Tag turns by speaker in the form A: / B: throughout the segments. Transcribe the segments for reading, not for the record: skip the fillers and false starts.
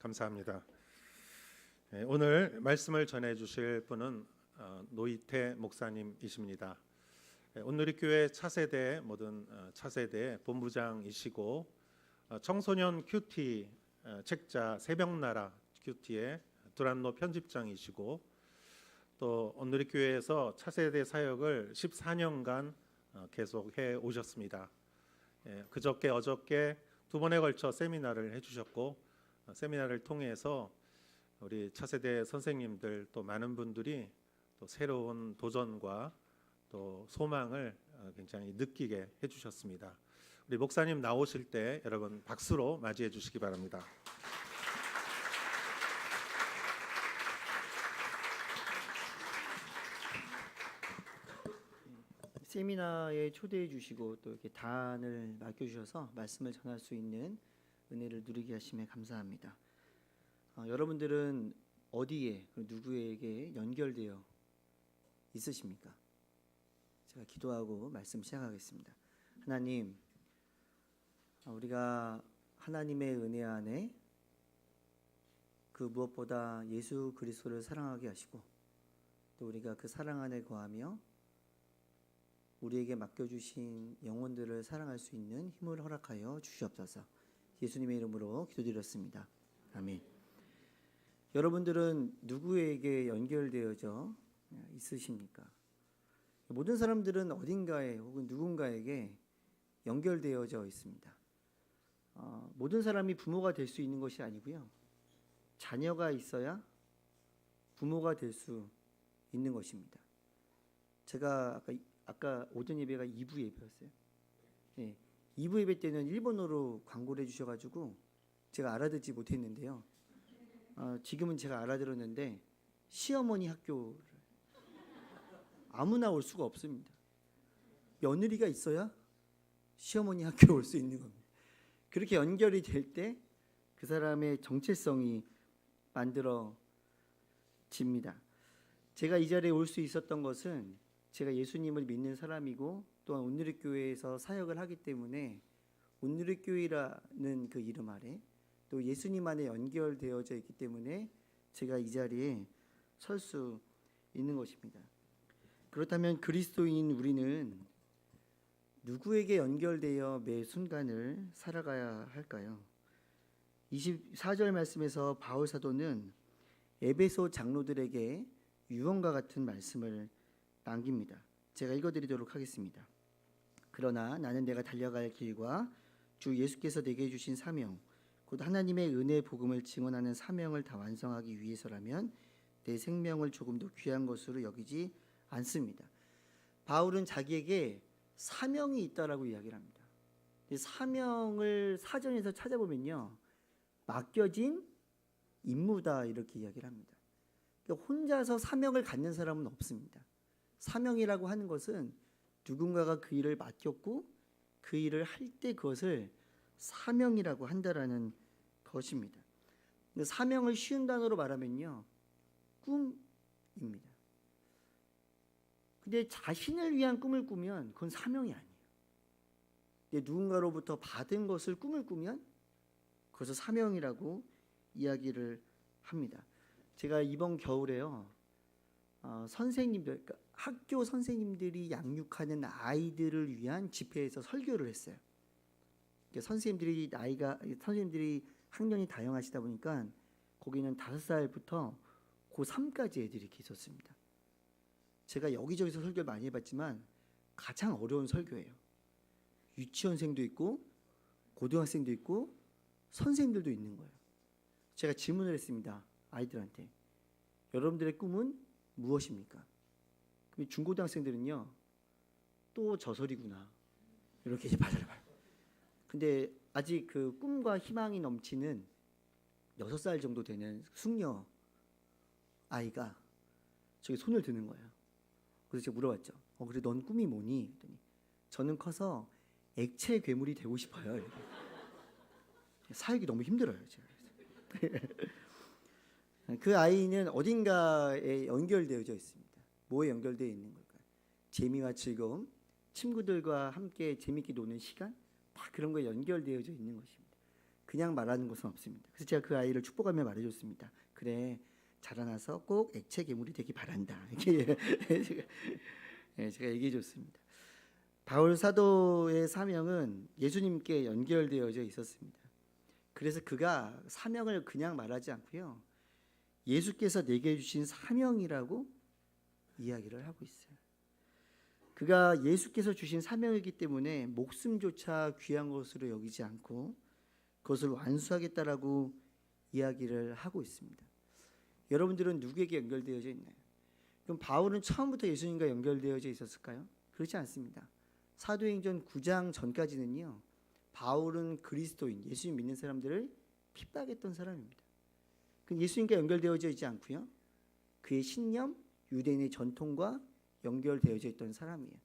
A: 감사합니다. 오늘 말씀을 전해 주실 분은 노희태 목사님이십니다. 온누리교회 차세대 모든 차세대 본부장이시고 청소년 큐티 책자 새벽나라 큐티의 두란노 편집장이시고 또 온누리교회에서 차세대 사역을 14년간 계속해 오셨습니다. 그저께 어저께 두 번에 걸쳐 세미나를 해주셨고 세미나를 통해서 우리 차세대 선생님들 또 많은 분들이 또 새로운 도전과 또 소망을 굉장히 느끼게 해주셨습니다. 우리 목사님 나오실 때 여러분 박수로 맞이해 주시기 바랍니다.
B: 세미나에 초대해 주시고 또 이렇게 단을 맡겨 주셔서 말씀을 전할 수 있는 은혜를 누리게 하심에 감사합니다. 여러분들은 어디에 누구에게 연결되어 있으십니까? 제가 기도하고 말씀 시작하겠습니다. 하나님, 우리가 하나님의 은혜 안에 그 무엇보다 예수 그리스도를 사랑하게 하시고 또 우리가 그 사랑 안에 거하며 우리에게 맡겨주신 영혼들을 사랑할 수 있는 힘을 허락하여 주시옵소서. 예수님의 이름으로 기도드렸습니다. 아멘. 여러분들은 누구에게 연결되어져 있으십니까? 모든 사람들은 어딘가에 혹은 누군가에게 연결되어져 있습니다. 모든 사람이 부모가 될 수 있는 것이 아니고요. 자녀가 있어야 부모가 될 수 있는 것입니다. 제가 아까 오전 예배가 2부 예배였어요. 네, 2부 예배 때는 일본어로 광고를 해주셔가지고 제가 알아듣지 못했는데요. 지금은 제가 알아들었는데 시어머니 학교를 아무나 올 수가 없습니다. 며느리가 있어야 시어머니 학교에 올 수 있는 겁니다. 그렇게 연결이 될 때 그 사람의 정체성이 만들어집니다. 제가 이 자리에 올 수 있었던 것은 제가 예수님을 믿는 사람이고 또한 온누리교회에서 사역을 하기 때문에 온누리교회라는 그 이름 아래 또 예수님 안에 연결되어져 있기 때문에 제가 이 자리에 설 수 있는 것입니다. 그렇다면 그리스도인 우리는 누구에게 연결되어 매 순간을 살아가야 할까요? 24절 말씀에서 바울 사도는 에베소 장로들에게 유언과 같은 말씀을 남깁니다. 제가 읽어드리도록 하겠습니다. 그러나 나는 내가 달려갈 길과 주 예수께서 내게 주신 사명 곧 하나님의 은혜의 복음을 증언하는 사명을 다 완성하기 위해서라면 내 생명을 조금도 귀한 것으로 여기지 않습니다. 바울은 자기에게 사명이 있다라고 이야기를 합니다. 사명을 사전에서 찾아보면요, 맡겨진 임무다 이렇게 이야기를 합니다. 그러니까 혼자서 사명을 갖는 사람은 없습니다. 사명이라고 하는 것은 누군가가 그 일을 맡겼고 그 일을 할 때 그것을 사명이라고 한다라는 것입니다. 사명을 쉬운 단어로 말하면요, 꿈입니다. 근데 자신을 위한 꿈을 꾸면 그건 사명이 아니에요. 근데 누군가로부터 받은 것을 꿈을 꾸면 그것을 사명이라고 이야기를 합니다. 제가 이번 겨울에요, 선생님들, 그러니까 학교 선생님들이 양육하는 아이들을 위한 집회에서 설교를 했어요. 그러니까 선생님들이 학년이 다양하시다 보니까 거기는 5살부터 고3까지 애들이 이렇게 있었습니다. 제가 여기저기서 설교를 많이 해봤지만 가장 어려운 설교예요. 유치원생도 있고 고등학생도 있고 선생님들도 있는 거예요. 제가 질문을 했습니다. 아이들한테. 여러분들의 꿈은 무엇입니까? 그럼 중고등학생들은요, 또 저설이구나 이렇게 이제 받아요. 근데 아직 그 꿈과 희망이 넘치는 6살 정도 되는 숙녀 아이가 저기 손을 드는 거예요. 그래서 제가 물어봤죠. 그래 넌 꿈이 뭐니? 그랬더니 저는 커서 액체 괴물이 되고 싶어요. 이렇게. 사역이 너무 힘들어요. 제가. 그 아이는 어딘가에 연결되어져 있습니다. 뭐에 연결되어 있는 걸까요? 재미와 즐거움, 친구들과 함께 재밌게 노는 시간, 다 그런 거에 연결되어져 있는 것입니다. 그냥 말하는 것은 없습니다. 그래서 제가 그 아이를 축복하며 말해줬습니다. 그래, 자라나서 꼭 액체 괴물이 되기 바란다. 이렇게 제가 얘기해줬습니다. 바울 사도의 사명은 예수님께 연결되어져 있었습니다. 그래서 그가 사명을 그냥 말하지 않고요, 예수께서 내게 주신 사명이라고 이야기를 하고 있어요. 그가 예수께서 주신 사명이기 때문에 목숨조차 귀한 것으로 여기지 않고 그것을 완수하겠다라고 이야기를 하고 있습니다. 여러분들은 누구에게 연결되어져 있나요? 그럼 바울은 처음부터 예수님과 연결되어져 있었을까요? 그렇지 않습니다. 사도행전 9장 전까지는요, 바울은 그리스도인, 예수님 믿는 사람들을 핍박했던 사람입니다. 그럼 예수님과 연결되어져 있지 않고요, 그의 신념, 유대인의 전통과 연결되어져 있던 사람이에요.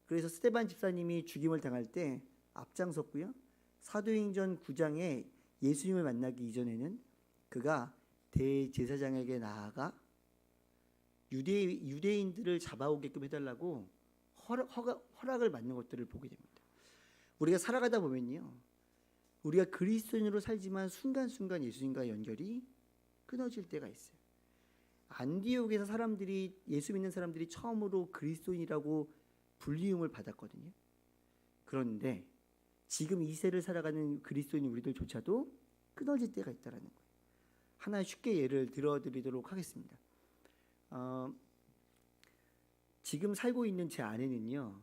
B: 그래서 스데반 집사님이 죽임을 당할 때 앞장섰고요, 사도행전 9장에 예수님을 만나기 이전에는 그가 대제사장에게 나아가 유대인들을 잡아오게끔 해달라고 허락을 받는 것들을 보게 됩니다. 우리가 살아가다 보면요, 우리가 그리스도인으로 살지만 순간순간 예수님과 연결이 끊어질 때가 있어요. 안디옥에서 사람들이, 예수 믿는 사람들이 처음으로 그리스도인이라고 불리움을 받았거든요. 그런데 지금 이 세를 살아가는 그리스도인 우리들조차도 끊어질 때가 있다는 거예요. 하나 쉽게 예를 들어드리도록 하겠습니다. 지금 살고 있는 제 아내는요,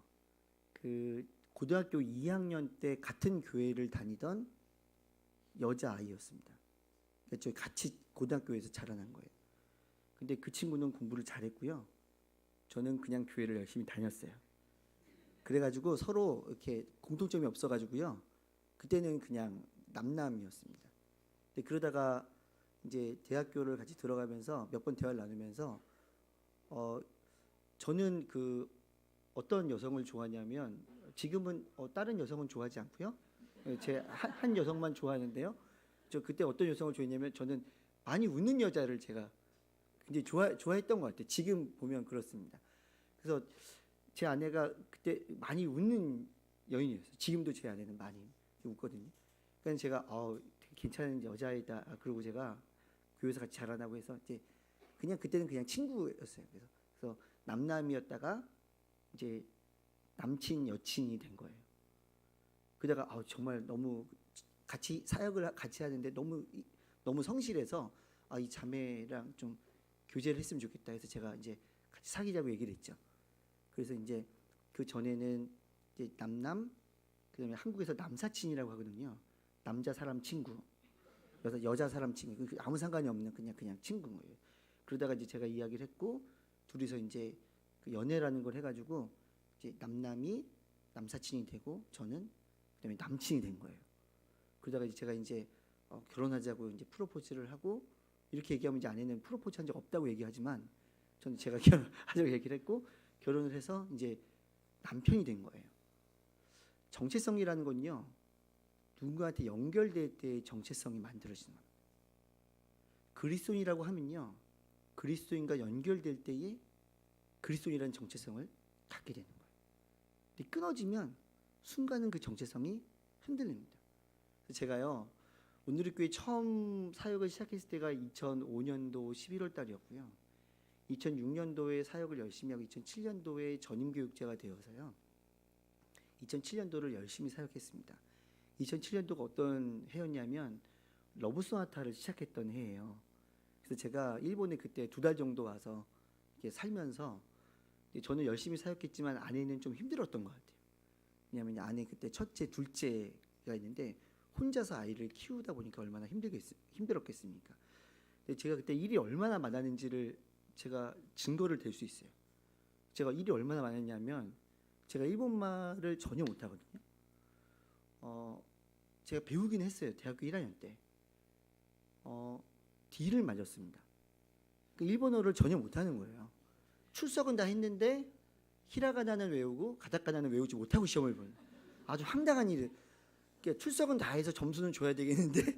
B: 그 고등학교 2학년 때 같은 교회를 다니던 여자아이였습니다. 그러니까 저희 같이 고등학교에서 자라난 거예요. 근데 그 친구는 공부를 잘했고요, 저는 그냥 교회를 열심히 다녔어요. 그래가지고 서로 이렇게 공통점이 없어가지고요, 그때는 그냥 남남이었습니다. 근데 그러다가 이제 대학교를 같이 들어가면서 몇 번 대화를 나누면서 저는 그 어떤 여성을 좋아하냐면, 지금은 다른 여성은 좋아하지 않고요, 제 한 여성만 좋아하는데요, 저 그때 어떤 여성을 좋아했냐면, 저는 많이 웃는 여자를 제가 굉장히 좋아했던 것 같아요. 지금 보면 그렇습니다. 그래서 제 아내가 그때 많이 웃는 여인이었어요. 지금도 제 아내는 많이 웃거든요. 그러니까 제가 되게 괜찮은 여자이다. 그리고 제가 교회에서 같이 자라나고 해서 이제 그냥 그때는 그냥 친구였어요. 그래서 남남이었다가 이제 남친 여친이 된 거예요. 그러다가 정말 너무 같이 사역을 같이 하는데 너무 성실해서 이 자매랑 좀 교제를 했으면 좋겠다 해서 제가 이제 같이 사귀자고 얘기를 했죠. 그래서 이제 그 전에는 이제 남남, 그다음에 한국에서 남사친이라고 하거든요. 남자 사람 친구, 여자 사람 친구, 아무 상관이 없는 그냥 친구인 거예요. 그러다가 이제 제가 이야기를 했고, 둘이서 이제 그 연애라는 걸 해가지고 이제 남남이 남사친이 되고 저는 그다음에 남친이 된 거예요. 그러다가 이제 제가 이제 결혼하자고 이제 프로포즈를 하고, 이렇게 얘기하면 이제 아내는 프로포즈 한 적 없다고 얘기하지만 저는 제가 결혼하자고 얘기를 했고 결혼을 해서 이제 남편이 된 거예요. 정체성이라는 건요, 누군가한테 연결될 때 정체성이 만들어지는 겁니다. 그리스도인이라고 하면요, 그리스도인과 연결될 때에 그리스도인이라는 정체성을 갖게 되는 거예요. 근데 끊어지면 순간은 그 정체성이 흔들립니다. 그래서 제가요, 온누리교회 처음 사역을 시작했을 때가 2005년도 11월 달이었고요. 2006년도에 사역을 열심히 하고 2007년도에 전임교육자가 되어서요, 2007년도를 열심히 사역했습니다. 2007년도가 어떤 해였냐면 러브소나타를 시작했던 해예요. 그래서 제가 일본에 그때 2달 정도 와서 이렇게 살면서, 저는 열심히 사역했지만 아내는 좀 힘들었던 것 같아요. 왜냐하면 아내 그때 첫째, 둘째가 있는데 혼자서 아이를 키우다 보니까 얼마나 힘들었겠습니까. 근데 제가 그때 일이 얼마나 많았는지를 제가 증거를 댈 수 있어요. 제가 일이 얼마나 많았냐면, 제가 일본말을 전혀 못하거든요. 제가 배우긴 했어요. 대학교 1학년 때 D를 맞았습니다. 그 일본어를 전혀 못하는 거예요. 출석은 다 했는데 히라가나는 외우고 가타카나는 외우지 못하고 시험을 보는, 아주 황당한 일. 그러니까 출석은 다 해서 점수는 줘야 되겠는데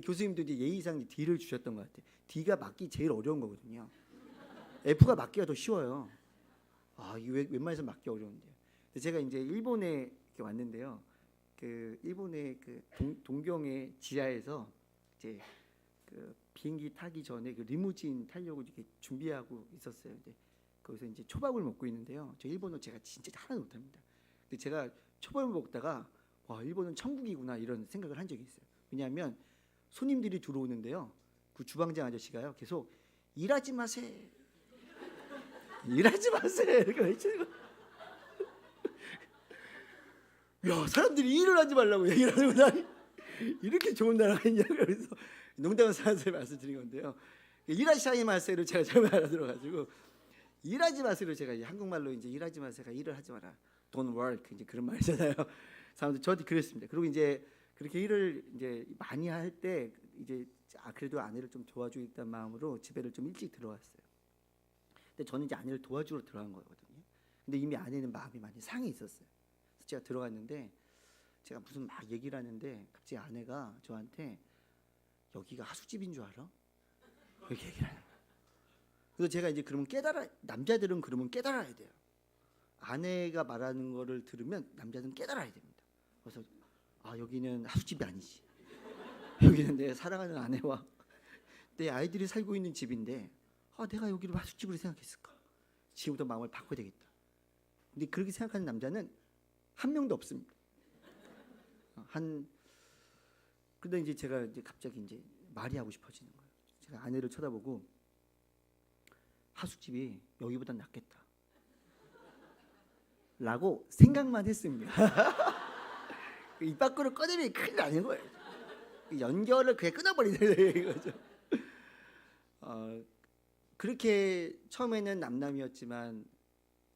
B: 교수님들이 예의상 D를 주셨던 것 같아요. D가 맞기 제일 어려운 거거든요. F가 맞기가 더 쉬워요. 이게 웬만해서 맞기 어려운데요. 제가 이제 일본에 이렇게 왔는데요, 그 일본의 그 동경의 지하에서 이제 그 비행기 타기 전에 그 리무진 타려고 이렇게 준비하고 있었어요. 근데 거기서 이제 초밥을 먹고 있는데요. 저 일본어 제가 진짜 하나도 못합니다. 근데 제가 초밥을 먹다가 와, 일본은 천국이구나 이런 생각을 한 적이 있어요. 왜냐하면 손님들이 들어오는데요. 그 주방장 아저씨가요 계속 일하지 마세요. 일하지 마세요. 이렇게 외치는 거. 야, 사람들이 일을 하지 말라고 얘기를 하는구나. 이렇게 좋은 나라가 있냐. 그래서 농담을 삼아서 말씀드린 건데요. 일하시아이 마세를 제가 잘못 알아들어가지고 일하지 마세요. 제가 이제 한국말로 이제 일하지 마세요가 일을 하지 마라. Don't work 이제 그런 말이잖아요. 사람들 저한테 그랬습니다. 그리고 이제 그렇게 일을 이제 많이 할 때 이제 그래도 아내를 좀 도와주겠다는 마음으로 집에를 좀 일찍 들어왔어요. 근데 저는 이제 아내를 도와주러 들어간 거거든요. 근데 이미 아내는 마음이 많이 상해 있었어요. 그래서 제가 들어갔는데 제가 무슨 막 얘기를 하는데 갑자기 아내가 저한테 여기가 하숙집인 줄 알아? 이렇게 얘기를 하는 거예요. 그래서 제가 이제 그러면 남자들은 그러면 깨달아야 돼요. 아내가 말하는 거를 들으면 남자들은 깨달아야 됩니다. 그래서 여기는 하숙집이 아니지. 여기는 내 사랑하는 아내와 내 아이들이 살고 있는 집인데 내가 여기를 하숙집으로 생각했을까? 지금부터 마음을 바꿔야 되겠다. 근데 그렇게 생각하는 남자는 한 명도 없습니다. 그런데 이제 제가 이제 갑자기 이제 말이 하고 싶어지는 거예요. 제가 아내를 쳐다보고 하숙집이 여기보다 낫겠다. 라고 생각만 했습니다. 입 밖으로 꺼내면 큰일 나는 거예요. 연결을 그냥 끊어버리는 이거죠. 그렇게 처음에는 남남이었지만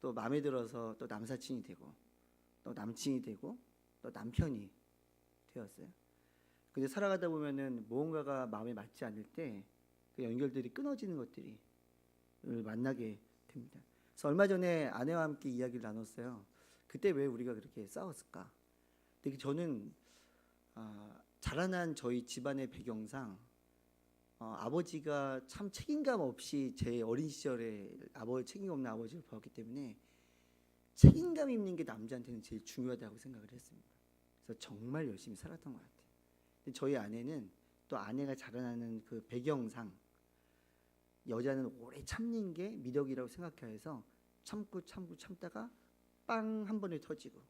B: 또 마음에 들어서 또 남사친이 되고 또 남친이 되고 또 남편이 되었어요. 근데 살아가다 보면은 무언가가 마음에 맞지 않을 때 그 연결들이 끊어지는 것들이 만나게 됩니다. 그래서 얼마 전에 아내와 함께 이야기를 나눴어요. 그때 왜 우리가 그렇게 싸웠을까? 근데 저는 자라난 저희 집안의 배경상 아버지가 참 책임감 없이 제 어린 시절에 책임 없는 아버지를 보았기 때문에 책임감 있는 게 남자한테는 제일 중요하다고 생각을 했습니다. 그래서 정말 열심히 살았던 것 같아요. 근데 저희 아내는 또 아내가 자라나는 그 배경상 여자는 오래 참는 게 미덕이라고 생각해서 참다가 빵 한 번에 터지고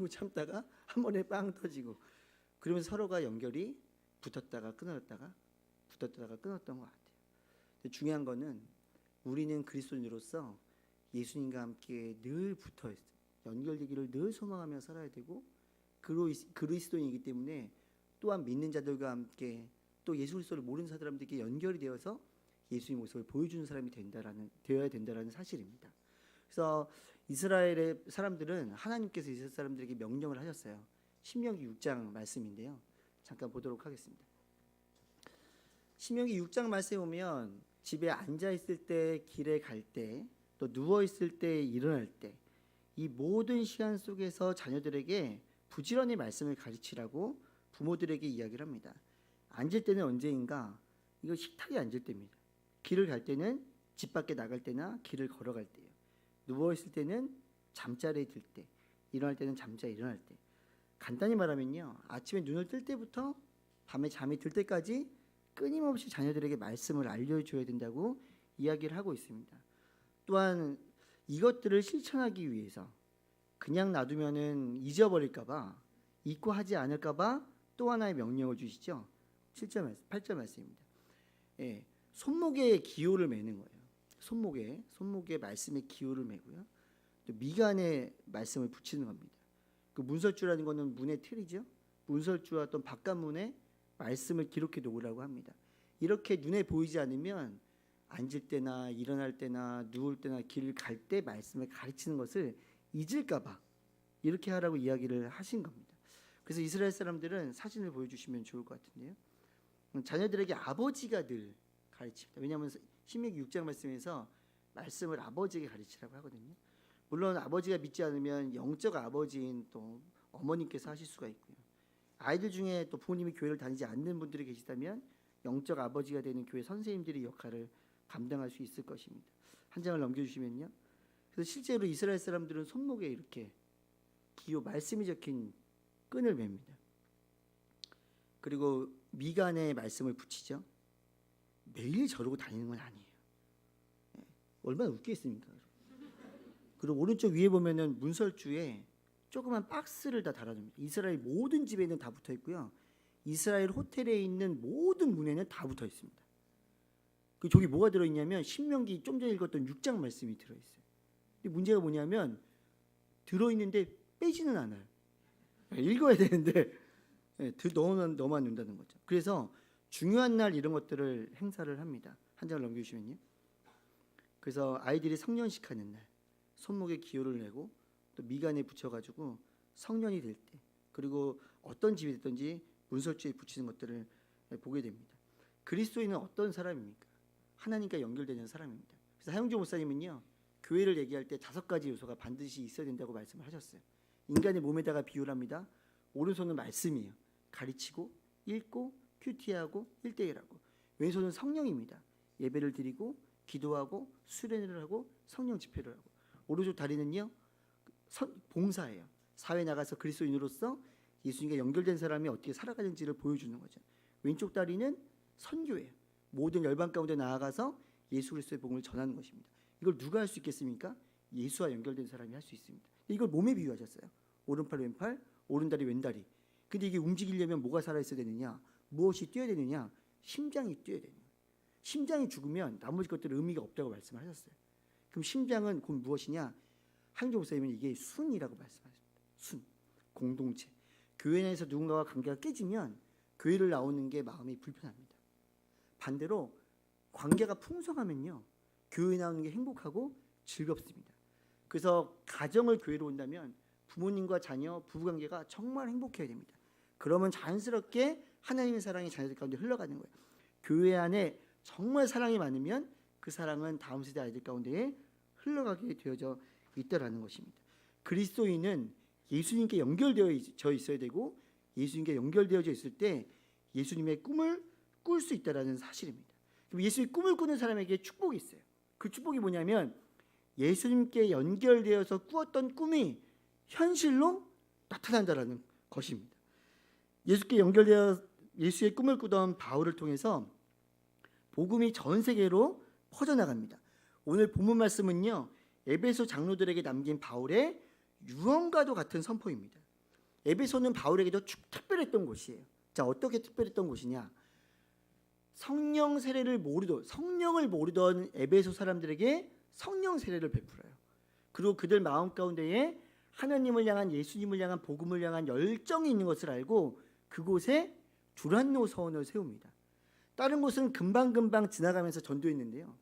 B: 참다가 한 번에 빵 터지고 그러면서 서로가 연결이 붙었다가 끊어졌던 것 같아요. 근데 중요한 거는 우리는 그리스도인으로서 예수님과 함께 늘 붙어 있어요. 연결되기를 늘 소망하며 살아야 되고 그리스도인이기 때문에 또한 믿는 자들과 함께 또 예수 그리스도를 모르는 사람들에게 연결이 되어서 예수의 모습을 보여주는 사람이 되어야 된다라는 사실입니다. 그래서 이스라엘의 사람들은 하나님께서 이스라엘 사람들에게 명령을 하셨어요. 신명기 6장 말씀인데요. 잠깐 보도록 하겠습니다. 신명기 6장 말씀에 보면 집에 앉아 있을 때, 길에 갈 때, 또 누워 있을 때, 일어날 때, 이 모든 시간 속에서 자녀들에게 부지런히 말씀을 가르치라고 부모들에게 이야기를 합니다. 앉을 때는 언제인가? 이거 식탁에 앉을 때입니다. 길을 갈 때는 집 밖에 나갈 때나 길을 걸어갈 때예요. 누워 있을 때는 잠자리에 들 때, 일어날 때는 잠자리에 일어날 때. 간단히 말하면요, 아침에 눈을 뜰 때부터 밤에 잠이 들 때까지 끊임없이 자녀들에게 말씀을 알려줘야 된다고 이야기를 하고 있습니다. 또한 이것들을 실천하기 위해서 그냥 놔두면은 잊어버릴까봐, 잊고 하지 않을까봐 또 하나의 명령을 주시죠. 8절 말씀입니다. 손목에 기호를 매는 거예요. 손목에 말씀의 기호를 매고요. 또 미간에 말씀을 붙이는 겁니다. 그 문설주라는 것은 문의 틀이죠. 문설주와 또 바깥문에 말씀을 기록해 놓으라고 합니다. 이렇게 눈에 보이지 않으면 앉을 때나 일어날 때나 누울 때나 길을 갈 때 말씀을 가르치는 것을 잊을까봐 이렇게 하라고 이야기를 하신 겁니다. 그래서 이스라엘 사람들은 사진을 보여주시면 좋을 것 같은데요. 자녀들에게 아버지가 늘 가르칩니다. 왜냐하면 신명기 6장 말씀에서 말씀을 아버지에게 가르치라고 하거든요. 물론 아버지가 믿지 않으면 영적 아버지인 또 어머님께서 하실 수가 있고요. 아이들 중에 또 부모님이 교회를 다니지 않는 분들이 계시다면 영적 아버지가 되는 교회 선생님들이 역할을 감당할 수 있을 것입니다. 한 장을 넘겨주시면요. 그래서 실제로 이스라엘 사람들은 손목에 이렇게 기호 말씀이 적힌 끈을 맵니다. 그리고 미간에 말씀을 붙이죠. 매일 저러고 다니는 건 아니에요. 얼마나 웃기겠습니까? 그리고 오른쪽 위에 보면은 문설주에 조그만 박스를 다 달아줍니다. 이스라엘 모든 집에는 다 붙어 있고요. 이스라엘 호텔에 있는 모든 문에는 다 붙어 있습니다. 그 저기 뭐가 들어있냐면 신명기 좀 전에 읽었던 6장 말씀이 들어있어요. 근데 문제가 뭐냐면 들어있는데 빼지는 않아요. 읽어야 되는데 너만 눈다는 거죠. 그래서 중요한 날 이런 것들을 행사를 합니다. 한 장을 넘겨주시면요. 그래서 아이들이 성년식 하는 날 손목에 기호를 내고 또 미간에 붙여가지고 성년이 될 때, 그리고 어떤 집이 됐든지 문설주에 붙이는 것들을 보게 됩니다. 그리스도인은 어떤 사람입니까? 하나님과 연결되는 사람입니다. 그래서 하영조 목사님은요, 교회를 얘기할 때 5가지 요소가 반드시 있어야 된다고 말씀을 하셨어요. 인간의 몸에다가 비유를 합니다. 오른손은 말씀이에요. 가르치고 읽고 큐티하고 1대1하고, 왼손은 성령입니다. 예배를 드리고 기도하고 수련을 하고 성령 집회를 하고, 오른쪽 다리는요 봉사예요. 사회 나가서 그리스도인으로서 예수님과 연결된 사람이 어떻게 살아가는지를 보여주는 거죠. 왼쪽 다리는 선교예요. 모든 열방 가운데 나아가서 예수 그리스도의 복음을 전하는 것입니다. 이걸 누가 할 수 있겠습니까? 예수와 연결된 사람이 할 수 있습니다. 이걸 몸에 비유하셨어요. 오른팔 왼팔, 오른다리 왼다리. 근데 이게 움직이려면 뭐가 살아있어야 되느냐? 무엇이 뛰어야 되느냐? 심장이 뛰어야 되는 거예요. 심장이 죽으면 나머지 것들은 의미가 없다고 말씀하셨어요. 그럼 심장은 곧 무엇이냐? 한종 목사님은 이게 순이라고 말씀하십니다. 순, 공동체. 교회 내에서 누군가와 관계가 깨지면 교회를 나오는 게 마음이 불편합니다. 반대로 관계가 풍성하면요, 교회 나오는 게 행복하고 즐겁습니다. 그래서 가정을 교회로 온다면 부모님과 자녀, 부부관계가 정말 행복해야 됩니다. 그러면 자연스럽게 하나님의 사랑이 자녀들 가운데 흘러가는 거예요. 교회 안에 정말 사랑이 많으면 그 사랑은 다음 세대 아이들 가운데 흘러가게 되어져 있다라는 것입니다. 그리스도인은 예수님께 연결되어져 있어야 되고, 예수님께 연결되어져 있을 때 예수님의 꿈을 꿀 수 있다라는 사실입니다. 그럼 예수님의 꿈을 꾸는 사람에게 축복이 있어요. 그 축복이 뭐냐면 예수님께 연결되어서 꾸었던 꿈이 현실로 나타난다라는 것입니다. 예수께 연결되어 예수의 꿈을 꾸던 바울을 통해서 복음이 전 세계로 퍼져나갑니다. 오늘 본문 말씀은요, 에베소 장로들에게 남긴 바울의 유언과도 같은 선포입니다. 에베소는 바울에게도 특별했던 곳이에요. 자, 어떻게 특별했던 곳이냐? 성령 세례를 성령을 모르던 에베소 사람들에게 성령 세례를 베풀어요. 그리고 그들 마음 가운데에 하나님을 향한, 예수님을 향한, 복음을 향한 열정이 있는 것을 알고 그곳에 두란노 서원을 세웁니다. 다른 곳은 금방금방 지나가면서 전도했는데요,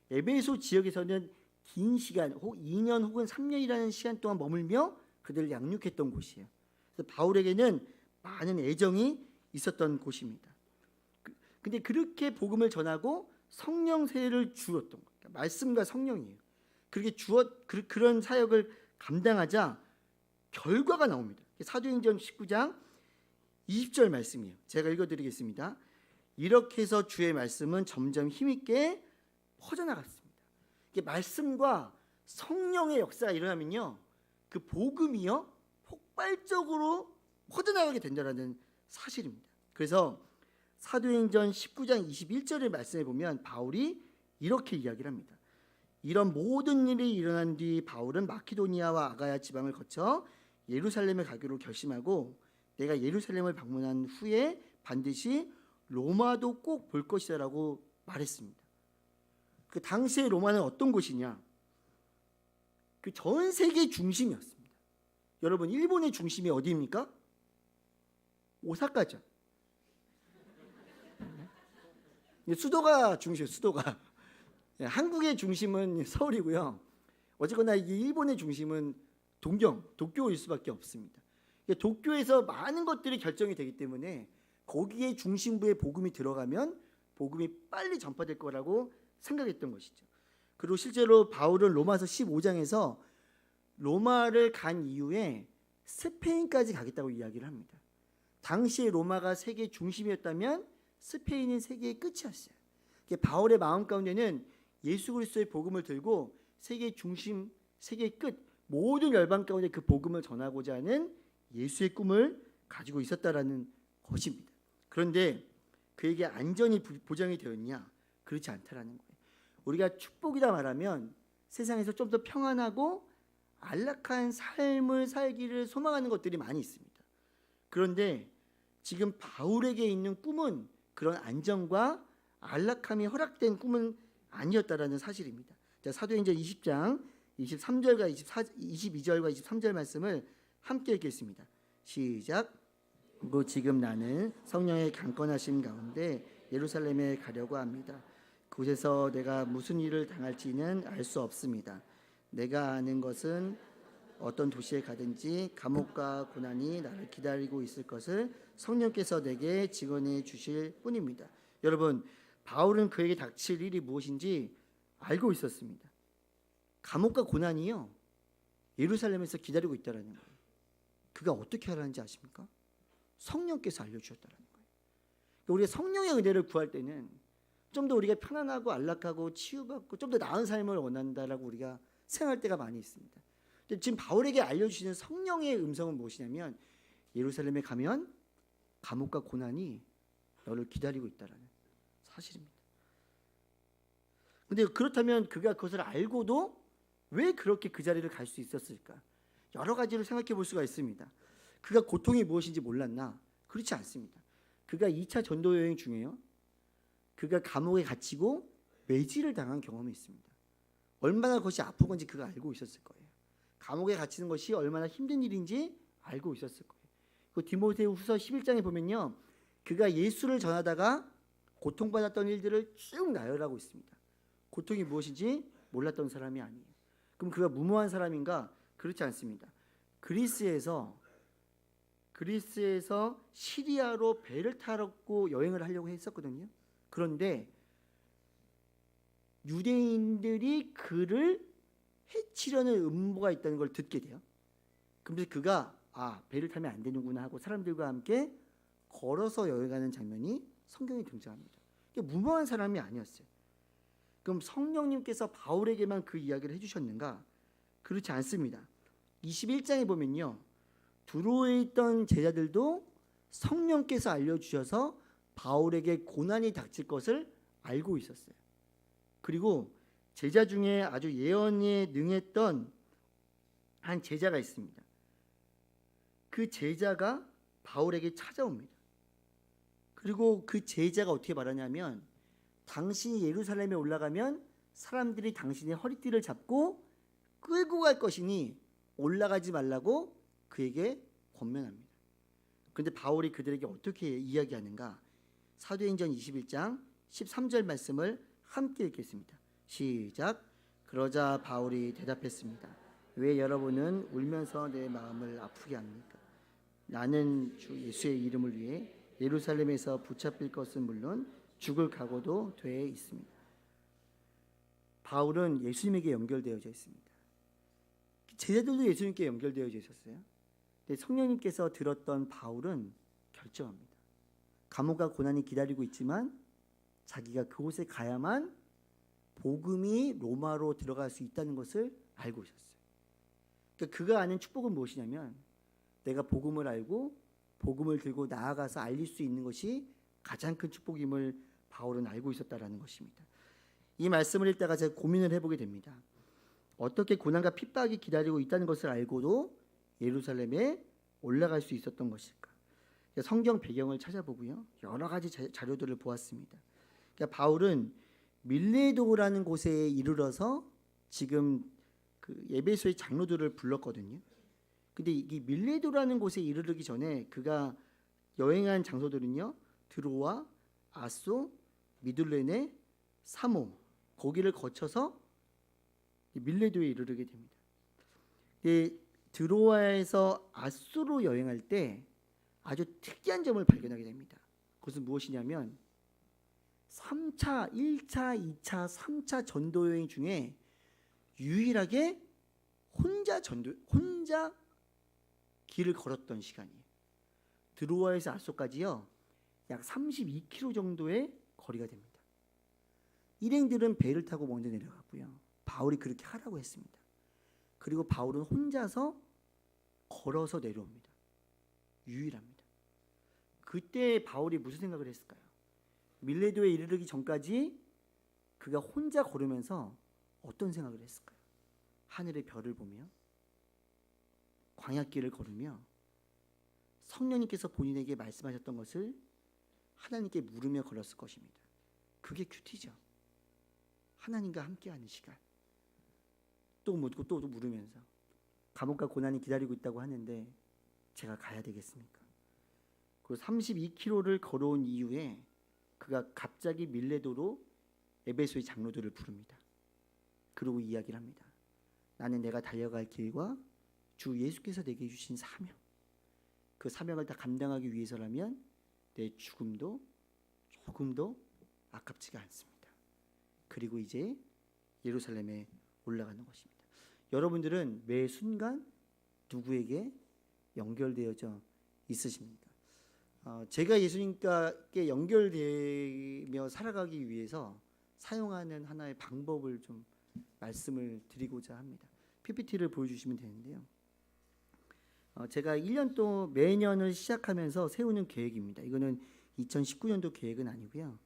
B: 에베소 지역에서는 긴 시간, 2년 혹은 3년이라는 시간 동안 머물며 그들을 양육했던 곳이에요. 그래서 바울에게는 많은 애정이 있었던 곳입니다. 근데 그렇게 복음을 전하고 성령 세례를 주었던 거예요. 그러니까 말씀과 성령이에요. 그렇게 그런 사역을 감당하자 결과가 나옵니다. 사도행전 19장 20절 말씀이에요. 제가 읽어드리겠습니다. 이렇게 해서 주의 말씀은 점점 힘있게 퍼져나갔습니다. 말씀과 성령의 역사가 일어나면요, 그 복음이요 폭발적으로 퍼져나가게 된다는 사실입니다. 그래서 사도행전 19장 21절의 말씀에 보면 바울이 이렇게 이야기를 합니다. 이런 모든 일이 일어난 뒤 바울은 마케도니아와 아가야 지방을 거쳐 예루살렘에 가기로 결심하고, 내가 예루살렘을 방문한 후에 반드시 로마도 꼭 볼 것이다라고 말했습니다. 그 당시의 로마는 어떤 곳이냐? 그 전 세계 중심이었습니다. 여러분, 일본의 중심이 어디입니까? 오사카죠. 수도가 중심이에요. 수도가. 한국의 중심은 서울이고요. 어쨌거나 이게 일본의 중심은 도쿄일 수밖에 없습니다. 도쿄에서 많은 것들이 결정이 되기 때문에 거기에 중심부에 복음이 들어가면 복음이 빨리 전파될 거라고 생각했던 것이죠. 그리고 실제로 바울은 로마서 15장에서 로마를 간 이후에 스페인까지 가겠다고 이야기를 합니다. 당시에 로마가 세계 중심이었다면 스페인은 세계의 끝이었어요. 바울의 마음 가운데는 예수 그리스도의 복음을 들고 세계 중심, 세계 끝 모든 열방 가운데 그 복음을 전하고자 하는 예수의 꿈을 가지고 있었다라는 것입니다. 그런데 그에게 안전이 보장이 되었냐? 그렇지 않다라는 거예요. 우리가 축복이다 말하면 세상에서 좀 더 평안하고 안락한 삶을 살기를 소망하는 것들이 많이 있습니다. 그런데 지금 바울에게 있는 꿈은 그런 안정과 안락함이 허락된 꿈은 아니었다라는 사실입니다. 자, 사도행전 20장 23절과 22절과 23절 말씀을 함께 읽겠습니다. 시작. 그리고 지금 나는 성령의 강건하심 가운데 예루살렘에 가려고 합니다. 그곳에서 내가 무슨 일을 당할지는 알 수 없습니다. 내가 아는 것은 어떤 도시에 가든지 감옥과 고난이 나를 기다리고 있을 것을 성령께서 내게 증언해 주실 뿐입니다. 여러분, 바울은 그에게 닥칠 일이 무엇인지 알고 있었습니다. 감옥과 고난이요, 예루살렘에서 기다리고 있다라는 거예요. 그가 어떻게 하라는지 아십니까? 성령께서 알려주셨다는 거예요. 우리가 성령의 은혜를 구할 때는 좀 더 우리가 편안하고 안락하고 치유받고 좀 더 나은 삶을 원한다라고 우리가 생각할 때가 많이 있습니다. 근데 지금 바울에게 알려주시는 성령의 음성은 무엇이냐면 예루살렘에 가면 감옥과 고난이 너를 기다리고 있다라는 사실입니다. 근데 그렇다면 그가 그것을 알고도 왜 그렇게 그 자리를 갈 수 있었을까? 여러 가지로 생각해 볼 수가 있습니다. 그가 고통이 무엇인지 몰랐나? 그렇지 않습니다. 그가 2차 전도 여행 중에요, 그가 감옥에 갇히고 매질을 당한 경험이 있습니다. 얼마나 그것이 아픈 건지 그가 알고 있었을 거예요. 감옥에 갇히는 것이 얼마나 힘든 일인지 알고 있었을 거예요. 그 디모데후서 11장에 보면요, 그가 예수를 전하다가 고통받았던 일들을 쭉 나열하고 있습니다. 고통이 무엇인지 몰랐던 사람이 아니에요. 그럼 그가 무모한 사람인가? 그렇지 않습니다. 그리스에서 시리아로 배를 타고 여행을 하려고 했었거든요. 그런데 유대인들이 그를 해치려는 음모가 있다는 걸 듣게 돼요. 그래서 그가 배를 타면 안 되는구나 하고 사람들과 함께 걸어서 여행하는 장면이 성경에 등장합니다. 무모한 사람이 아니었어요. 그럼 성령님께서 바울에게만 그 이야기를 해주셨는가? 그렇지 않습니다. 21장에 보면요, 두로에 있던 제자들도 성령께서 알려주셔서 바울에게 고난이 닥칠 것을 알고 있었어요. 그리고 제자 중에 아주 예언에 능했던 한 제자가 있습니다. 그 제자가 바울에게 찾아옵니다. 그리고 그 제자가 어떻게 말하냐면 당신이 예루살렘에 올라가면 사람들이 당신의 허리띠를 잡고 끌고 갈 것이니 올라가지 말라고 그에게 권면합니다. 그런데 바울이 그들에게 어떻게 이야기하는가? 사도행전 21장 13절 말씀을 함께 읽겠습니다. 시작. 그러자 바울이 대답했습니다. 왜 여러분은 울면서 내 마음을 아프게 합니까? 나는 주 예수의 이름을 위해 예루살렘에서 붙잡힐 것은 물론 죽을 각오도 돼 있습니다. 바울은 예수님에게 연결되어져 있습니다. 제자들도 예수님께 연결되어져 있었어요. 근데 성령님께서 들었던 바울은 결정합니다. 감옥과 고난이 기다리고 있지만 자기가 그곳에 가야만 복음이 로마로 들어갈 수 있다는 것을 알고 있었어요. 그러니까 그가 아는 축복은 무엇이냐면 내가 복음을 알고 복음을 들고 나아가서 알릴 수 있는 것이 가장 큰 축복임을 바울은 알고 있었다라는 것입니다. 이 말씀을 읽다가 제가 고민을 해보게 됩니다. 어떻게 고난과 핍박이 기다리고 있다는 것을 알고도 예루살렘에 올라갈 수 있었던 것일까? 성경 배경을 찾아보고요, 여러 가지 자료들을 보았습니다. 그러니까 바울은 밀레도라는 곳에 이르러서 지금 그 에베소의 장로들을 불렀거든요. 근데 이 밀레도라는 곳에 이르르기 전에 그가 여행한 장소들은요, 드로아, 아소, 미둘레네, 사모, 거기를 거쳐서 밀레도에 이르르게 됩니다. 드로아에서 아소로 여행할 때 아주 특이한 점을 발견하게 됩니다. 그것은 무엇이냐면 3차, 1차, 2차, 3차 전도 여행 중에 유일하게 혼자 길을 걸었던 시간이에요. 드로아에서 아소까지요, 약 32km 정도의 거리가 됩니다. 일행들은 배를 타고 먼저 내려갔고요, 바울이 그렇게 하라고 했습니다. 그리고 바울은 혼자서 걸어서 내려옵니다. 유일합니다. 그때 바울이 무슨 생각을 했을까요? 밀레도에 이르기 전까지 그가 혼자 걸으면서 어떤 생각을 했을까요? 하늘의 별을 보며 광야길을 걸으며 성령님께서 본인에게 말씀하셨던 것을 하나님께 물으며 걸었을 것입니다. 그게 큐티죠. 하나님과 함께하는 시간. 또 묻고 또 물으면서 감옥과 고난이 기다리고 있다고 하는데 제가 가야 되겠습니까? 그리고 32km를 걸어온 이후에 그가 갑자기 밀레도로 에베소의 장로들을 부릅니다. 그리고 이야기를 합니다. 나는 내가 달려갈 길과 주 예수께서 내게 주신 사명, 그 사명을 다 감당하기 위해서라면 내 죽음도 조금도 아깝지가 않습니다. 그리고 이제 예루살렘에 올라가는 것입니다. 여러분들은 매 순간 누구에게 연결되어져 있으십니까? 제가 예수님께 연결되며 살아가기 위해서 사용하는 하나의 방법을 좀 말씀을 드리고자 합니다. PPT를 보여주시면 되는데요. 제가 1년 동안 매년을 시작하면서 세우는 계획입니다. 이거는 2019년도 계획은 아니고요.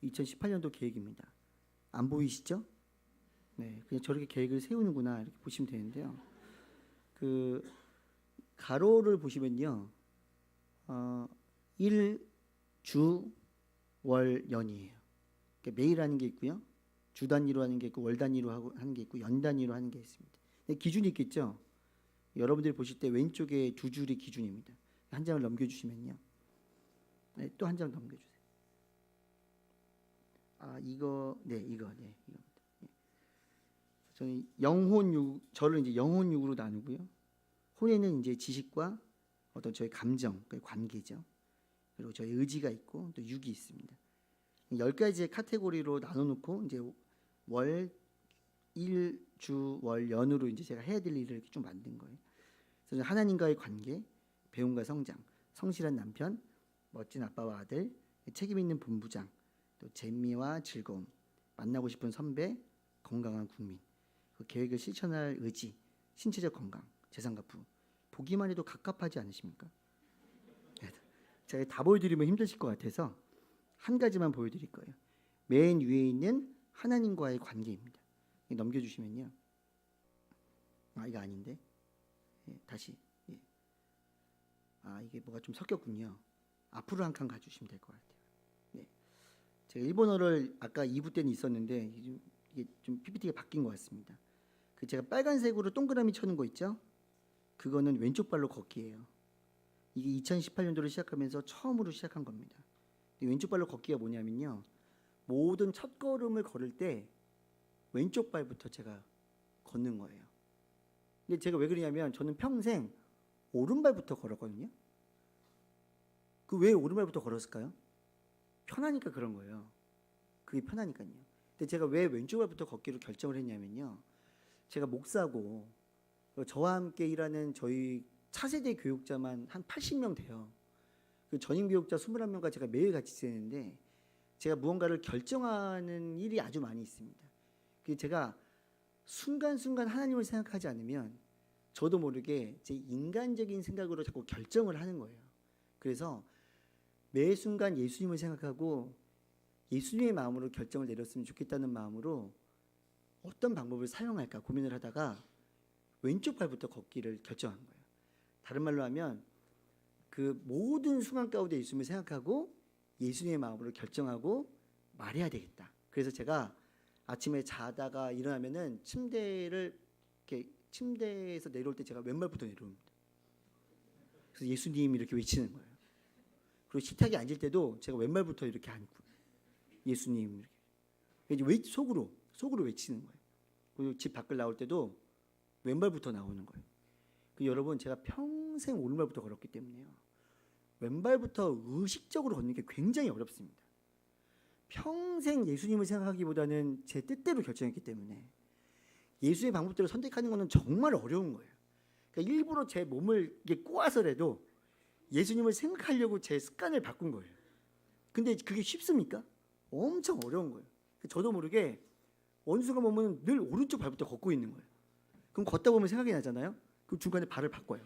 B: 2018년도 계획입니다. 안 보이시죠? 네, 그냥 저렇게 계획을 세우는구나 이렇게 보시면 되는데요. 그 가로를 보시면요, 1, 주, 월, 연이에요. 그러니까 매일 하는 게 있고요, 주 단위로 하는 게 있고, 월 단위로 하는 게 있고, 연 단위로 하는 게 있습니다. 기준이 있겠죠. 여러분들이 보실 때 왼쪽에 두 줄이 기준입니다. 한 장을 넘겨주시면요, 네, 또 한 장 넘겨주세요. 이거. 저는 저를 이제 영혼육으로 나누고요. 혼에는 이제 지식과 어떤 저의 감정, 관계죠. 그리고 저의 의지가 있고 또 육이 있습니다. 10가지의 카테고리로 나눠놓고 이제 월, 일, 주, 월, 연으로 이제 제가 해야 될 일을 이렇게 좀 만든 거예요. 그래서 하나님과의 관계, 배움과 성장, 성실한 남편, 멋진 아빠와 아들, 책임 있는 본부장, 또 재미와 즐거움, 만나고 싶은 선배, 건강한 국민, 그 계획을 실천할 의지, 신체적 건강, 재산과 부. 보기만 해도 갑갑하지 않으십니까? 제가 다 보여드리면 힘드실 것 같아서 한 가지만 보여드릴 거예요. 맨 위에 있는 하나님과의 관계입니다. 넘겨주시면요. 이거 아닌데. 다시. 이게 뭐가 좀 섞였군요. 앞으로 한 칸 가주시면 될 것 같아요. 네. 제가 일본어를 아까 2부 때는 있었는데 이게 좀 PPT가 바뀐 것 같습니다. 그 제가 빨간색으로 동그라미 쳐는 거 있죠? 그거는 왼쪽 발로 걷기예요. 이게 2018년도를 시작하면서 처음으로 시작한 겁니다. 왼쪽 발로 걷기가 뭐냐면요, 모든 첫 걸음을 걸을 때 왼쪽 발부터 제가 걷는 거예요. 근데 제가 왜 그러냐면 저는 평생 오른발부터 걸었거든요. 그 왜 오른발부터 걸었을까요? 편하니까 그런 거예요. 그게 편하니까요. 근데 제가 왜 왼쪽 발부터 걷기로 결정을 했냐면요, 제가 목사고 저와 함께 일하는 저희 차세대 교육자만 한 80명 돼요. 그 전임 교육자 21명과 제가 매일 같이 지내는데 제가 무언가를 결정하는 일이 아주 많이 있습니다. 그 제가 순간순간 하나님을 생각하지 않으면 저도 모르게 제 인간적인 생각으로 자꾸 결정을 하는 거예요. 그래서 매 순간 예수님을 생각하고 예수님의 마음으로 결정을 내렸으면 좋겠다는 마음으로 어떤 방법을 사용할까 고민을 하다가 왼쪽 발부터 걷기를 결정한 거예요. 다른 말로 하면 그 모든 순간 가운데 예수님을 생각하고 예수님의 마음으로 결정하고 말해야 되겠다. 그래서 제가 아침에 자다가 일어나면은 침대에서 내려올 때 제가 왼발부터 내려옵니다. 그래서 예수님 이렇게 외치는 거예요. 그리고 식탁에 앉을 때도 제가 왼발부터 이렇게 앉고 예수님 이렇게 속으로 외치는 거예요. 그리고 집 밖을 나올 때도 왼발부터 나오는 거예요. 여러분, 제가 평생 오른발부터 걸었기 때문에요, 왼발부터 의식적으로 걷는 게 굉장히 어렵습니다. 평생 예수님을 생각하기보다는 제 뜻대로 결정했기 때문에 예수의 방법대로 선택하는 것은 정말 어려운 거예요. 그러니까 일부러 제 몸을 이게 꼬아서라도 예수님을 생각하려고 제 습관을 바꾼 거예요. 근데 그게 쉽습니까? 엄청 어려운 거예요. 저도 모르게 어느 순간 보면 늘 오른쪽 발부터 걷고 있는 거예요. 그럼 걷다 보면 생각이 나잖아요. 그럼 중간에 발을 바꿔요.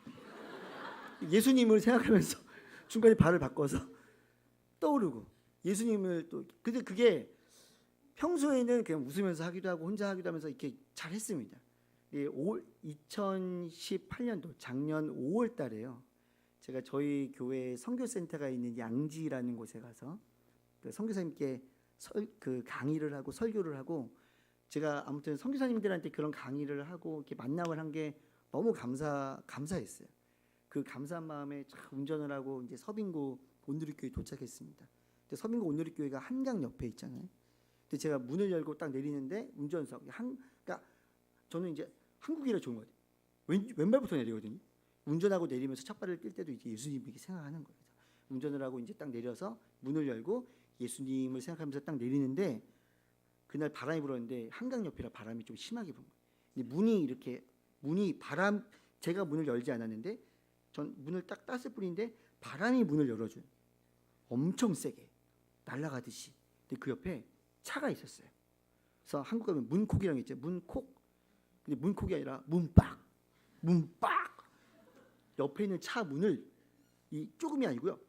B: 예수님을 생각하면서 중간에 발을 바꿔서 떠오르고 예수님을 또 근데 그게 평소에는 그냥 웃으면서 하기도 하고 혼자 하기도 하면서 이렇게 잘 했습니다. 2018년도 작년 5월 달에요. 제가 저희 교회 선교센터가 있는 양지라는 곳에 가서 그 선교사님께 그 강의를 하고 설교를 하고 제가 아무튼 선교사님들한테 그런 강의를 하고 이렇게 만남을 한 게 너무 감사했어요. 그 감사한 마음에 운전을 하고 이제 서빙고 온누리교회 도착했습니다. 근데 서빙고 온누리교회가 한강 옆에 있잖아요. 근데 제가 문을 열고 딱 내리는데 운전석 그러니까 저는 이제 한국이라 좋은 것 같아요. 왼발부터 내리거든요. 운전하고 내리면서 첫 발을 뛸 때도 이제 예수님을 생각하는 거예요. 운전을 하고 이제 딱 내려서 문을 열고 예수님을 생각하면서 딱 내리는데 그날 바람이 불었는데 한강 옆이라 바람이 좀 심하게 불은 거예요. 근데 제가 문을 열지 않았는데 전 문을 딱 땄을 뿐인데 바람이 문을 열어줘요. 엄청 세게 날아가듯이. 근데 그 옆에 차가 있었어요. 그래서 한국 가면 문콕이라는 게 있죠. 문콕. 근데 문콕이 아니라 문빡. 옆에 있는 차 문을 이 조금이 아니고요.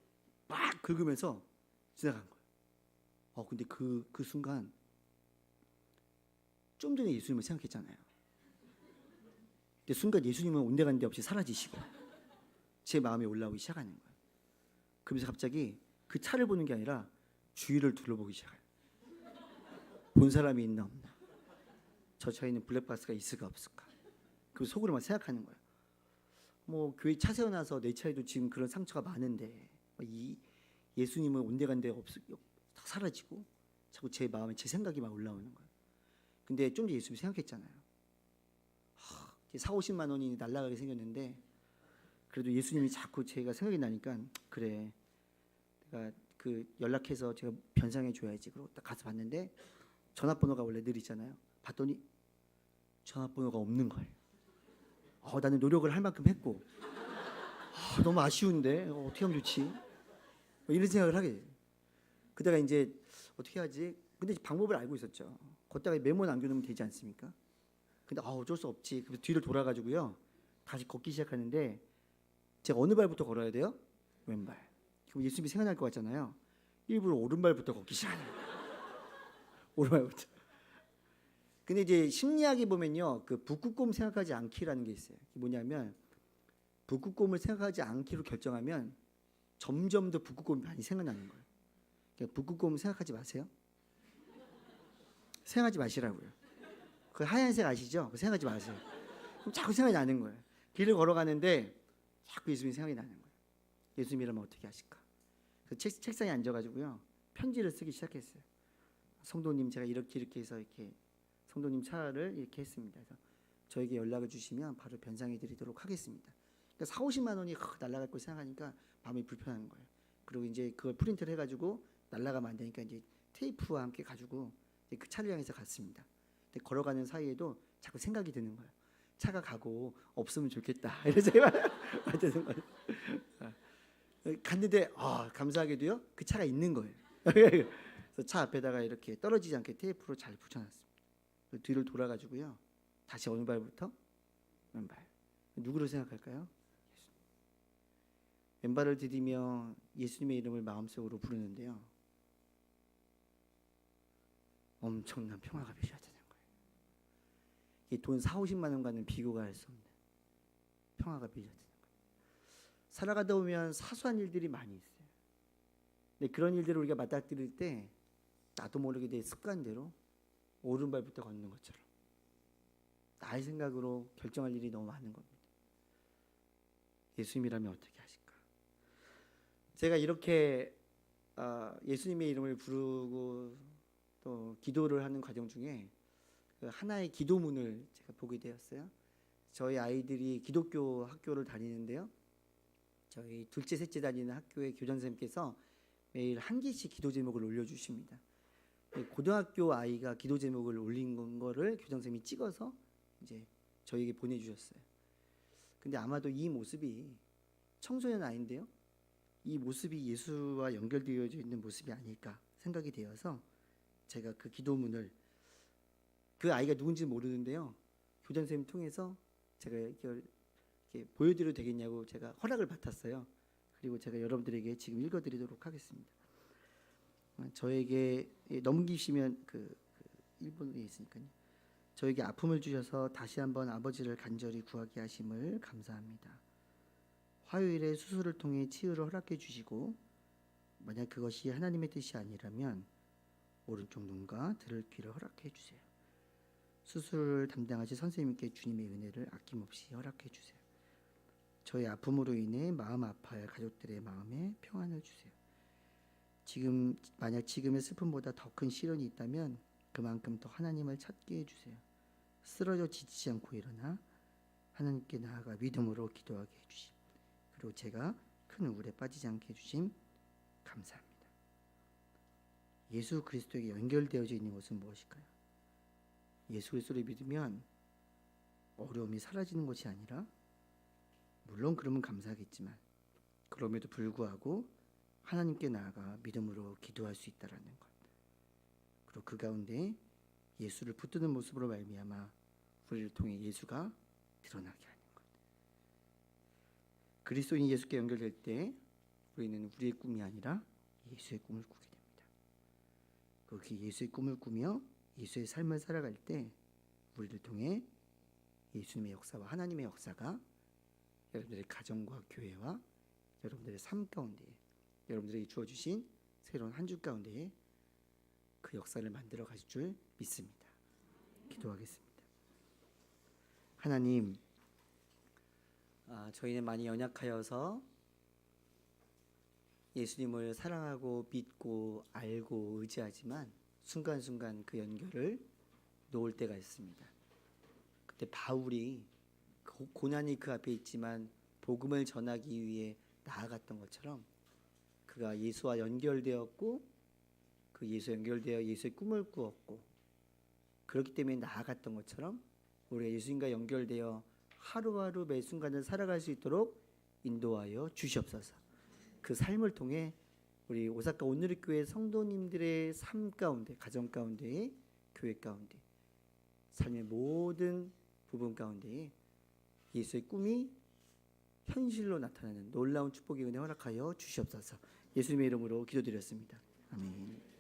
B: 빡 긁으면서 지나간 거예요. 근데 그 순간 좀 전에 예수님을 생각했잖아요. 근데 순간 예수님은 온데간데 없이 사라지시고 제 마음에 올라오기 시작하는 거예요. 그러면서 갑자기 그 차를 보는 게 아니라 주위를 둘러보기 시작해요. 본 사람이 있나 없나. 저 차에는 블랙박스가 있을까 없을까. 그 속으로만 생각하는 거예요. 뭐 교회 차 세워놔서 내 차에도 지금 그런 상처가 많은데 이 예수님은 온데간데 다 사라지고 자꾸 제 마음에 제 생각이 막 올라오는 거예요. 근데 좀 전에 예수님 생각했잖아요. 40-50만 원이 날아가게 생겼는데 그래도 예수님이 자꾸 제가 생각이 나니까 그래 내가 그 연락해서 제가 변상해 줘야지. 그러고 딱 가서 봤는데 전화번호가 원래 늘 있잖아요. 봤더니 전화번호가 없는 거예요. 나는 노력을 할 만큼 했고 너무 아쉬운데 어떻게 하면 좋지? 이런 생각을 하게 돼요. 그다가 이제 어떻게 하지? 근데 방법을 알고 있었죠. 걷다가 메모 남겨놓으면 되지 않습니까? 근데 어쩔 수 없지. 그래서 뒤를 돌아가지고요. 다시 걷기 시작하는데 제가 어느 발부터 걸어야 돼요? 왼발. 그럼 예수님이 생각날 것 같잖아요. 일부러 오른발부터 걷기 시작해요. 오른발부터. 근데 이제 심리학에 보면요, 그 북극곰 생각하지 않기라는 게 있어요. 그게 뭐냐면 북극곰을 생각하지 않기로 결정하면 점점 더 북극곰이 많이 생각나는 거예요. 그러니까 북극곰 생각하지 마세요. 생각하지 마시라고요. 그 하얀색 아시죠? 그거 생각하지 마세요. 그럼 자꾸 생각이 나는 거예요. 길을 걸어가는데 자꾸 예수님이 생각이 나는 거예요. 예수님이라면 어떻게 하실까? 그래서 책상에 앉아가지고요, 편지를 쓰기 시작했어요. 성도님, 제가 이렇게 해서 이렇게 성도님 차를 이렇게 했습니다. 그래서 저에게 연락을 주시면 바로 변상해드리도록 하겠습니다. 그러니까 40-50만 원이 날아갈 걸 생각하니까 마음이 불편한 거예요. 그리고 이제 그걸 프린트를 해가지고 날아가면 안 되니까 이제 테이프와 함께 가지고 그 차를 향해서 갔습니다. 근데 걸어가는 사이에도 자꾸 생각이 드는 거예요. 차가 가고 없으면 좋겠다. 이래서 되는 거예요. 갔는데 감사하게도요, 그 차가 있는 거예요. 그래서 차 앞에다가 이렇게 떨어지지 않게 테이프로 잘 붙여놨습니다. 뒤를 돌아가지고요, 다시 어느 발부터? 왼발. 누구를 생각할까요? 예수님. 왼발을 디디며 예수님의 이름을 마음속으로 부르는데요, 엄청난 평화가 빌려지는 거예요. 이 돈 40-50만 원과는 비교가 할 수 없는 평화가 빌려지는 거예요. 살아가다 보면 사소한 일들이 많이 있어요. 근데 그런 일들을 우리가 맞닥뜨릴 때 나도 모르게 내 습관대로 오른발부터 걷는 것처럼 나의 생각으로 결정할 일이 너무 많은 겁니다. 예수님이라면 어떻게 하실까? 제가 이렇게 예수님의 이름을 부르고 또 기도를 하는 과정 중에 그 하나의 기도문을 제가 보게 되었어요. 저희 아이들이 기독교 학교를 다니는데요, 저희 둘째 셋째 다니는 학교의 교장선생님께서 매일 한 개씩 기도 제목을 올려주십니다. 고등학교 아이가 기도 제목을 올린 거를 교장선생님이 찍어서 이제 저에게 보내주셨어요. 근데 아마도 이 모습이 청소년 아이인데요, 이 모습이 예수와 연결되어져 있는 모습이 아닐까 생각이 되어서 제가 그 기도문을, 그 아이가 누군지 모르는데요, 교장선생님 통해서 제가 이렇게 보여드려도 되겠냐고 제가 허락을 받았어요. 그리고 제가 여러분들에게 지금 읽어드리도록 하겠습니다. 저에게 넘기시면 그 1분에 있으니까요. 저에게 아픔을 주셔서 다시 한번 아버지를 간절히 구하게 하심을 감사합니다. 화요일에 수술을 통해 치유를 허락해 주시고 만약 그것이 하나님의 뜻이 아니라면 오른쪽 눈과 들을 귀를 허락해 주세요. 수술을 담당하신 선생님께 주님의 은혜를 아낌없이 허락해 주세요. 저의 아픔으로 인해 마음 아파할 가족들의 마음에 평안을 주세요. 만약 지금의 슬픔보다 더 큰 시련이 있다면 그만큼 더 하나님을 찾게 해주세요. 쓰러져 지치지 않고 일어나 하나님께 나아가 믿음으로 기도하게 해주심. 그리고 제가 큰 우울에 빠지지 않게 해주심 감사합니다. 예수 그리스도에게 연결되어져 있는 것은 무엇일까요? 예수 그리스도를 믿으면 어려움이 사라지는 것이 아니라, 물론 그러면 감사하겠지만 그럼에도 불구하고 하나님께 나아가 믿음으로 기도할 수 있다라는 것. 그리고 그 가운데 예수를 붙드는 모습으로 말미암아 우리를 통해 예수가 드러나게 하는 것. 그리스도인 예수께 연결될 때 우리는 우리의 꿈이 아니라 예수의 꿈을 꾸게 됩니다. 그렇게 예수의 꿈을 꾸며 예수의 삶을 살아갈 때 우리를 통해 예수님의 역사와 하나님의 역사가 여러분들의 가정과 교회와 여러분들의 삶 가운데, 여러분들에게 주어주신 새로운 한 주 가운데 그 역사를 만들어 가실 줄 믿습니다. 기도하겠습니다. 하나님, 저희는 많이 연약하여서 예수님을 사랑하고 믿고 알고 의지하지만 순간순간 그 연결을 놓을 때가 있습니다. 그때 바울이 고난이 그 앞에 있지만 복음을 전하기 위해 나아갔던 것처럼 그가 예수와 연결되었고 그 예수와 연결되어 예수의 꿈을 꾸었고 그렇기 때문에 나아갔던 것처럼 우리가 예수님과 연결되어 하루하루 매 순간을 살아갈 수 있도록 인도하여 주시옵소서. 그 삶을 통해 우리 오사카 온누리교회 성도님들의 삶 가운데, 가정 가운데, 교회 가운데, 삶의 모든 부분 가운데 예수의 꿈이 현실로 나타나는 놀라운 축복의 은혜 허락하여 주시옵소서. 예수님의 이름으로 기도드렸습니다. 아멘.